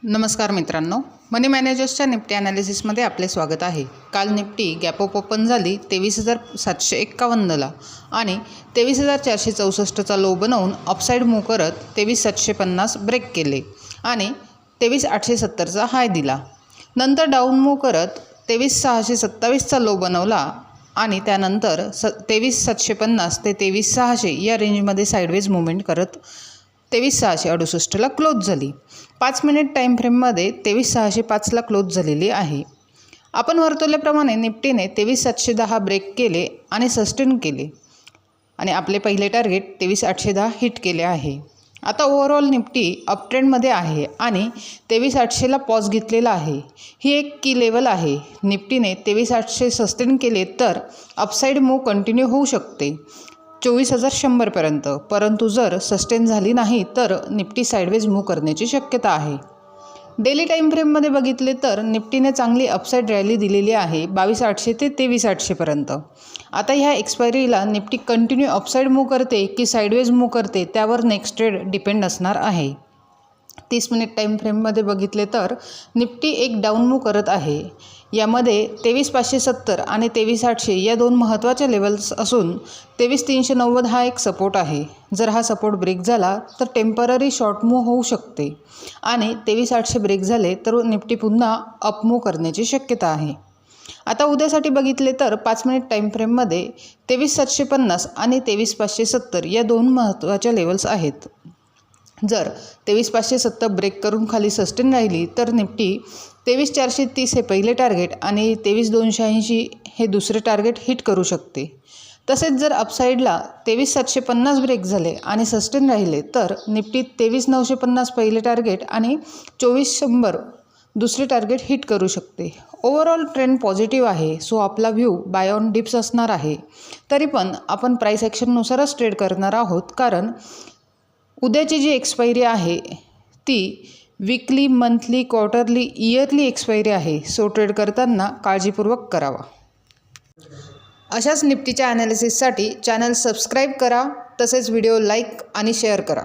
नमस्कार मित्रांनो, मनी मॅनेजर्सच्या निफ्टी ॲनालिसिसमध्ये आपले स्वागत आहे। काल निफ्टी गॅप अप ओपन झाली 23,751ला आणि 23,464चा लो बनवून अपसाईड मूव्ह करत 23,750 ब्रेक केले आणि 23,870चा हाय दिला। नंतर डाऊन मूव्ह करत 23,627चा लो बनवला आणि त्यानंतर 23,750 ते 23,600 या रेंजमध्ये साईडवेज मूव्हमेंट करत 23,668ला क्लोज झाली। 5 मिनिट टाईम फ्रेममध्ये 23,605ला क्लोज झालेली आहे। आपण वर्तवल्याप्रमाणे निफ्टीने 23,710 ब्रेक केले आणि सस्टेन केले आणि आपले पहिले टार्गेट 23,810 हिट केले आहे। आता ओव्हरऑल निफ्टी अपट्रेंडमध्ये आहे आणि 23,800ला पॉज घेतलेला आहे। ही एक की लेवल आहे। निफ्टीने 23,800 सस्टेन केले तर अपसाईड मूव्ह कंटिन्यू होऊ शकते 24,100पर्यंत, परंतु जर सस्टेन झाली नाही तर निफ्टी साईडवेज मूव्ह करण्याची शक्यता आहे। डेली टाईम फ्रेममध्ये बघितले तर निफ्टीने चांगली अपसाईड रॅली दिलेली आहे 22,800 ते 23,800पर्यंत। आता ह्या एक्सपायरीला निफ्टी कंटिन्यू अपसाईड मूव्ह करते की साईडवेज मूव्ह करते त्यावर नेक्स्ट ट्रेड डिपेंड असणार आहे। 30 मिनिट टाईम फ्रेममध्ये बघितले तर निफ्टी एक डाऊन मूव्ह करत आहे। यामध्ये 23,570 आणि 23,800 या दोन महत्त्वाच्या लेवल्स असून 23,390 हा एक सपोर्ट आहे। जर हा सपोर्ट ब्रेक झाला तर टेम्पररी शॉर्ट मूव्ह होऊ शकते आणि 23,800 ब्रेक झाले तर निफ्टी पुन्हा अप मूव्ह करण्याची शक्यता आहे। आता उद्यासाठी बघितले तर 5 मिनिट टाईम फ्रेममध्ये 23,750 आणि 23,570 या दोन महत्त्वाच्या लेवल्स आहेत। जर 23,570 ब्रेक करून खाली सस्टेन राहिली तर निफ्टी 23,430 हे पहिले टार्गेट आणि 23,280 हे दुसरे टार्गेट हिट करू शकते। तसेच जर अपसाईडला 23,750 ब्रेक झाले आणि सस्टेन राहिले तर निफ्टी 23,950 पहिले टार्गेट आणि 24,100 दुसरे टार्गेट हिट करू शकते। ओव्हरऑल ट्रेंड पॉझिटिव्ह आहे, सो आपला व्ह्यू बाय ऑन डिप्स असणार आहे। तरी पण आपण प्राईस ॲक्शननुसारच ट्रेड करणार आहोत, कारण उद्याची जी एक्सपायरी आहे ती weekly, monthly, quarterly, yearly expiry आहे, सो ट्रेड करताना काळजीपूर्वक करावा। अशाच निफ्टीच्या ॲनालिसिससाठी चॅनल सबस्क्राईब करा, तसेच व्हिडिओ लाईक आणि शेअर करा।